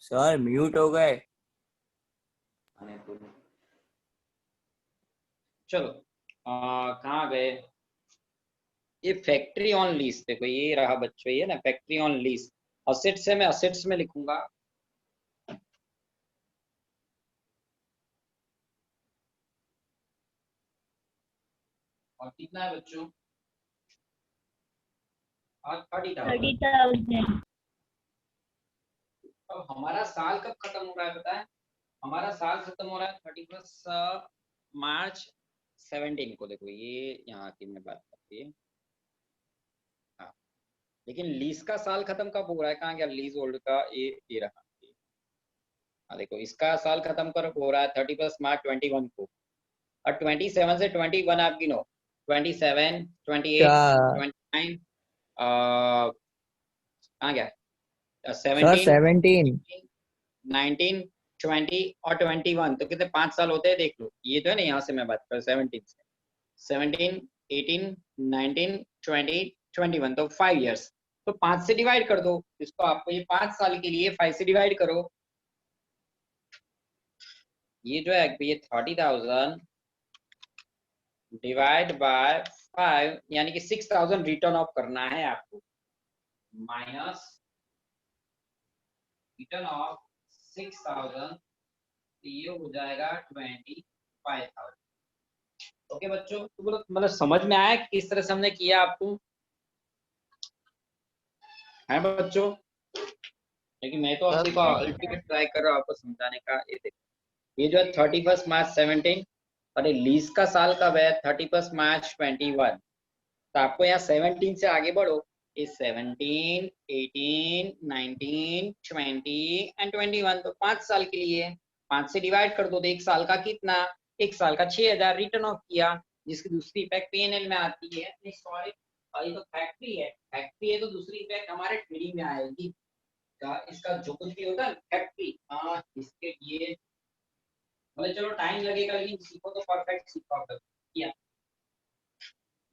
Sir mute हो गए। चलो कहाँ गए? ये फैक्ट्री ऑन लीज, देखो ये रहा बच्चों, ये ना फैक्ट्री ऑन लीज। असेट्स है, मैं असेट्स में लिखूंगा। और कितना है बच्चों? और 30,000। 30,000। अब हमारा साल कब खत्म हो रहा है पता है? हमारा साल खत्म हो रहा है 31 मार्च 17 को। देखो ये यहाँ की मैं बात करती है। हाँ, लेकिन लीज का साल खत्म कब हो रहा है? कहाँ गया लीज होल्ड का? ये रहा। हाँ देखो, इसका साल खत्म कर हो रहा है 31 मार्च 21 को। और 27 से 21 आप गिनो। 27, 28, अच्छा 29, कहाँ गया? सर 17, 17। 19, 20 और 21, तो कितने 5 साल होते हैं? देख लो, ये तो है ना, यहाँ से मैं बात कर 17 से 17, 18, 19, 20, 21, तो 5 years। तो 5 से डिवाइड कर दो इसको। आपको ये 5 साल के लिए 5 से डिवाइड करो। ये जो है ये 30,000 डिवाइड बाय 5, यानी कि 6,000 रिटर्न ऑफ करना है आपको, माइनस रिटर्न ऑफ 6,000, तो ये हो जाएगा 25,000। ओके बच्चों, तो बोलो मतलब समझ में आया कि किस तरह से हमने किया आपको? है बच्चों? लेकिन मैं तो अब देखो अल्टीमेट ट्राई कर रहा हूँ आपको समझाने का। ये देखो, ये जो है 31 मार्च 17, और ये लीज का साल कब है? 31 मार्च 21। तो आपको यहाँ 17 से आगे बढ़ो। इस 17, 18, 19, 20 एंड 21, तो 5 साल के लिए 5 से डिवाइड कर दो। तो एक साल का कितना? एक साल का 6,000 रिटर्न ऑफ किया, जिसकी दूसरी इफेक्ट पीएनएल में आती है। सॉरी, ये तो फैक्ट्री है, फैक्ट्री है तो दूसरी इफेक्ट हमारे ट्रेडिंग में आएगी। इसका जो कुछ भी होता है फैक्ट्री, हाँ इसके लिए मतलब चलो टाइम लगेगा, लेकिन सीखो तो परफेक्ट सीखो किया।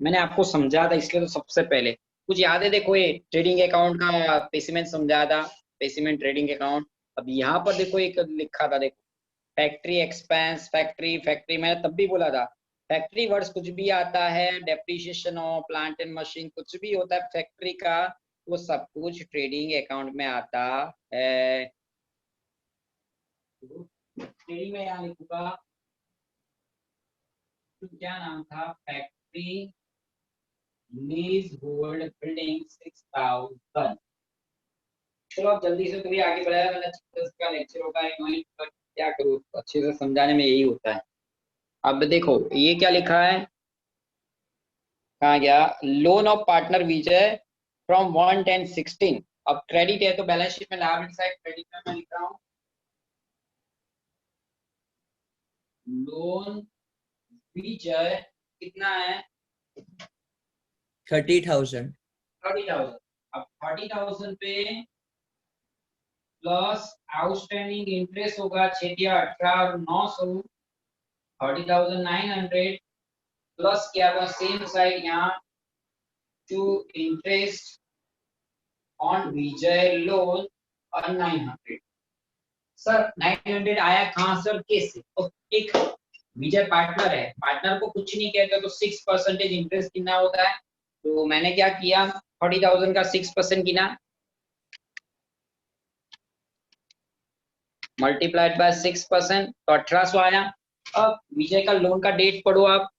मैंने आपको समझा था इसलिए तो सबसे पहले कुछ याद है? देखो ये ट्रेडिंग अकाउंट का पेसिमेंट समझा था, पेसिमेंट ट्रेडिंग अकाउंट। अब यहाँ पर देखो एक लिखा था, देखो फैक्ट्री एक्सपेंस, फैक्ट्री फैक्ट्री मैंने तब भी बोला था फैक्ट्री वर्ड्स कुछ भी आता है, depreciation of plant and machine कुछ भी होता है फैक्ट्री का, वो सब कुछ ट्रेडिंग अकाउंट में आता है। ट्रेडिंग में यहाँ लिखूंगा, तो क्या नाम था? Factory lease hold building 6,000। चलो अब जल्दी से कभी आगे बढ़ाया, मैंने का लेक्चर होगा क्या करूँ, अच्छे से समझाने में यही होता है। अब देखो ये क्या लिखा है, कहाँ गया? Loan of partner Vijay from 1/10/16। अब क्रेडिट है तो बैलेंस शीट में लायबिलिटी साइड क्रेडिट में मैं लिख रहा हूँ लोन विजय कितना है? 30,000। 30,000। अब 30,000 पे प्लस आउटस्टैंडिंग इंटरेस्ट होगा 6/18 और 900, 30,900 प्लस क्या होगा सेम साइड यहाँ to interest on Vijay loan और 900। सर 900 आया कहाँ सर, कैसे? तो एक विजय पार्टनर है, पार्टनर को कुछ नहीं कहते तो 6% इंटरेस्ट कितना होता है? तो मैंने क्या किया, 30,000 का 6% गिना, मल्टीप्लाइड बाय 6%, तो 1,800 आया। अब विजय का लोन का डेट पढ़ो आप,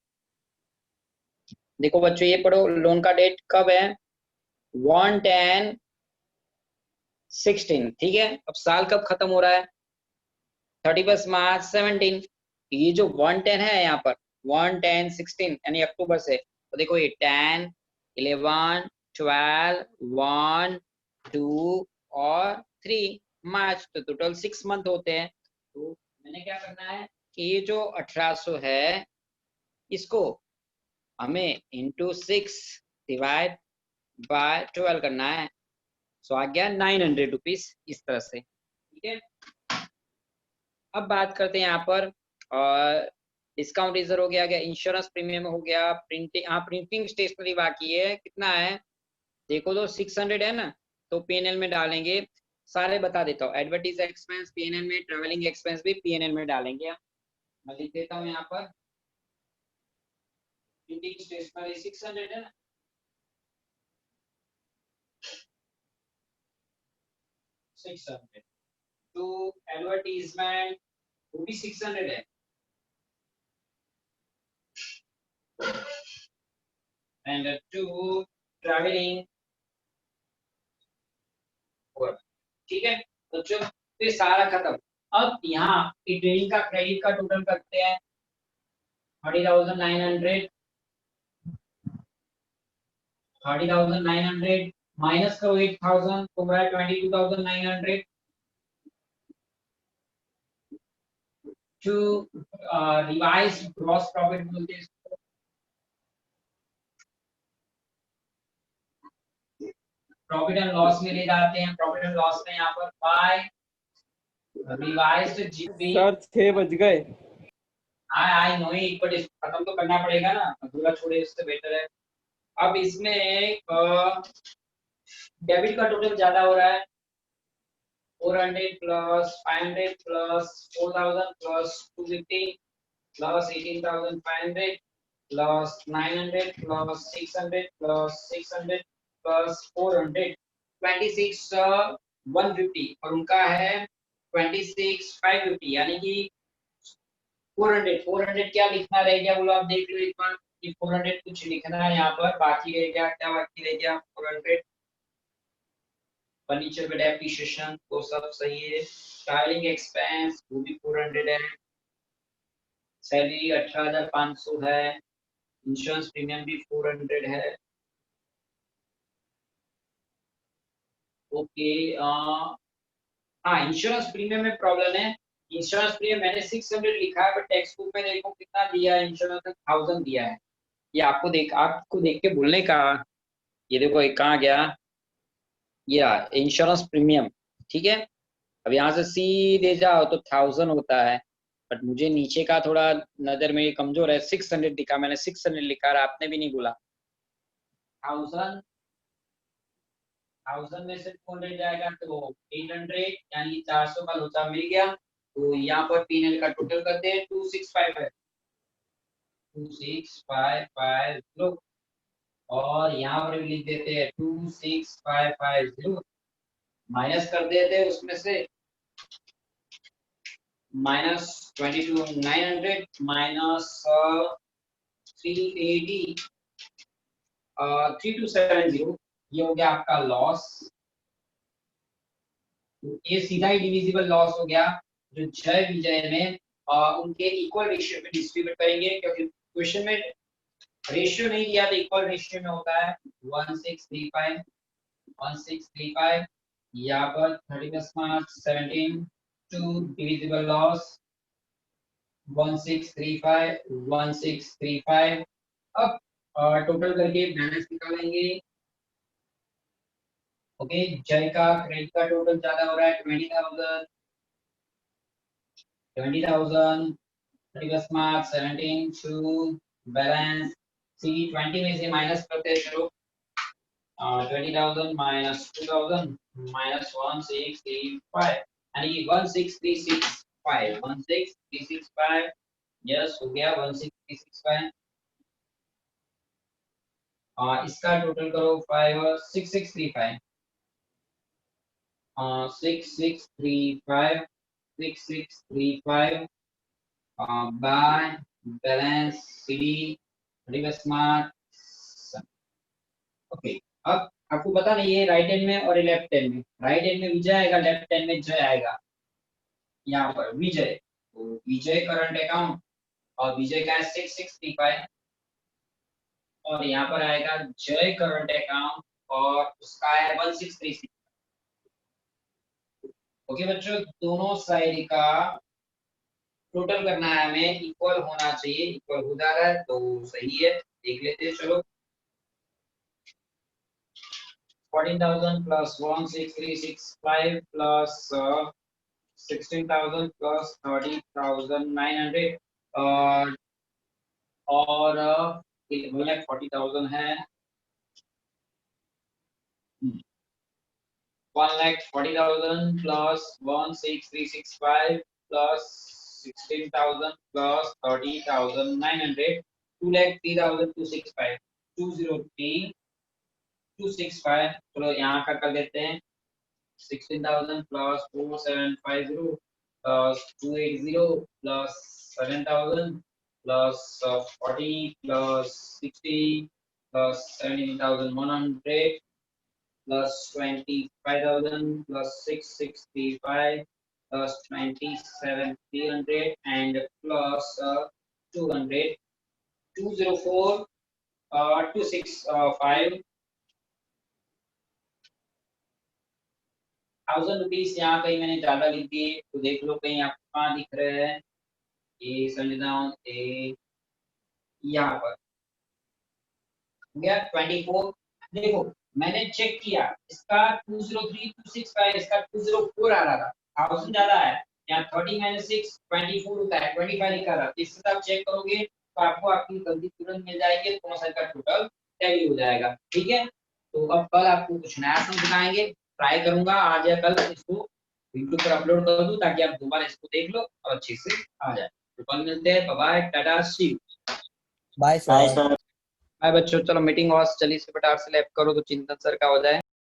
देखो बच्चों ये पढ़ो, लोन का डेट कब है? 1/10/16, ठीक है। अब साल कब खत्म हो रहा है? 31 मार्च 17। ये जो 1/10 है यहाँ पर 1/10/16 यानी अक्टूबर से, तो देखो ये 10, 11, 12, 1, 2 और 3 मार्च, तो टोटल 6 मंथ होते हैं। तो मैंने क्या करना है कि ये जो 1,800 है इसको हमें इंटू 6 डिवाइड बाय 12 करना है। सो आ गया 900 रुपीज, इस तरह से, ठीक है। अब बात करते हैं यहाँ पर, और डिस्काउंट रिजर्व हो गया, इंश्योरेंस प्रीमियम हो गया, प्रिंटिंग, हाँ प्रिंटिंग स्टेशनरी बाकी है, कितना है देखो तो 600 है ना, तो पीएनएल में डालेंगे सारे बता देता हूँ। एडवर्टीज एक्सपेंस पीएनएल में, ट्रैवलिंग एक्सपेंस भी पीएनएल में डालेंगे हम। मैं लिख देता हूँ यहाँ पर, प्रिंटिंग स्टेशनरी 600 है ना, 600 टू एडवर्टीजमेंट वो भी 600 है, एंड टू ट्रैवलिंग, ठीक है। तो जो ये सारा खत्म। अब यहाँ ट्रेनिंग का क्रेडिट का टोटल करते हैं 30,900, 30,900 माइनस करो 8,000 तो बड़ा 22,900 टू रिवाइज ग्रॉस प्रॉफिट बोलते हैं इसको। प्रॉफिट एंड लॉस में ले जाते हैं, प्रॉफिट एंड लॉस में यहाँ पर बाय रिवाइज्ड जीपी। सर 6 बज गए। आई नो इट, बट इसको खत्म तो करना पड़ेगा ना, अधूरा छोड़े इससे बेटर है। अब इसमें डेबिट का टोटल ज्यादा हो रहा है, 400 plus 500 plus 4,000 plus 250 plus 18,500 plus 900 plus 600 plus 600 plus 400, 26 150 और उनका है 26 550, यानी कि 400 क्या लिखना रह गया बोलो, आप देख लो एक बार कि 400 कुछ लिखना है यहाँ पर, बाकी रह गया क्या, बाकी रह गया 400। फर्नीचर पे डेप्रिसिएशन तो सब सही है, ट्रैवलिंग एक्सपेंस वो भी 400 है, सैलरी 18,500 है, इंश्योरेंस प्रीमियम भी 400 है। ओके, हाँ इंश्योरेंस प्रीमियम में प्रॉब्लम है, इंश्योरेंस प्रीमियम मैंने 600 लिखा है, बट टेक्स्ट बुक में देखो कितना दिया है, इंश्योरेंस 1,000 दिया है। ये आपको देख के बोलने का, ये देखो एक कहाँ गया, ये इंश्योरेंस प्रीमियम, ठीक है। अब यहाँ से सीधे जाओ तो 1,000 होता है, बट मुझे नीचे का थोड़ा नजर में कमजोर है, 600 लिखा मैंने, 600 लिखा और आपने भी नहीं बोला। 1,000 में से 200 जाएगा तो 800, यानी 400 का लोचा मिल गया। तो यहाँ पर पीएनएल का टोटल करते हैं 2655 है, 2655 और यहाँ पर भी लिख देते हैं 2655, माइनस कर देते हैं उसमें से माइनस 22,900 माइनस 380 3270, ये हो गया आपका लॉस। ये सीधा ही डिविजिबल लॉस हो गया, जो जय विजय में उनके इक्वल रेशियो में डिस्ट्रीब्यूट करेंगे, क्योंकि क्वेश्चन में रेशियो नहीं दिया तो इक्वल रेशियो में होता है 1635 1635। यहाँ पर 31 मार्च 17 टू डिविजिबल लॉस 1635 1635। अब टोटल करके बैलेंस निकालेंगे। ओके, जय का क्रेडिट का टोटल ज्यादा हो रहा है 20,000 31 मार्च 17 टू बैलेंस सी 20 में से माइनस करते हैं, चलो 20,000 माइनस 2,000 माइनस 1635, यानी 16,365 16,365, यस हो गया 16,365। इसका टोटल करो 6635 6635 6635 by balance c reverse mark. Okay, अब आपको पता नहीं है राइट हैंड में और लेफ्ट हैंड में, राइट हैंड में विजय आएगा, लेफ्ट हैंड में जय आएगा। यहाँ पर विजय, तो विजय करंट अकाउंट और विजय का है 6635 और यहाँ पर आएगा जय करंट अकाउंट और उसका है 1636। ओके बच्चों, दोनों साइड का टोटल करना है हमें, इक्वल होना चाहिए, इक्वल हो जा रहा है तो सही है, देख लेते हैं चलो। 14,000 प्लस 16,365 प्लस 16,000 प्लस 30,900 और 40,000 है। 1,40,000 plus 16,365 plus 16,000 plus 30,900, 2,03,265, 203,265. चलो यहाँ का कर लेते हैं. 16,000 plus 4,750 plus 280 plus 7,000 plus 40 plus 60 plus 17,100 plus 25,000 plus 665 plus 27,300 and plus 200, 204, 265 ₹1,000 यहाँ कहीं मैंने ज्यादा लिख दिए तो देख लो कहीं आपको कहाँ दिख रहे हैं. ये समझना यहाँ पर हो गया 24. देखो मैंने चेक किया इसका 203,265 इसका 204 आ रहा था. 1000 ज्यादा है. यहाँ 30 - 6 24 होता है. 25 लिखा था. इसके साथ चेक करोगे तो आपको आपकी गलती तुरंत मिल जाएगी. दोनों साइड का टोटल टैली हो जाएगा. ठीक है. तो अब कल आपको कुछ नया समझाएंगे. ट्राई करूंगा आज या कल इसको यूट्यूब पर अपलोड कर दूं ताकि आप दोबारा इसको देख लो और अच्छे से आ जाए. तो कल मिलते हैं. Bye tata see. Bye bye sir. Sir. Bye बच्चों. चलो मीटिंग और जल्दी से फटाक से लैप करो तो चिंतन सर का हो जाए.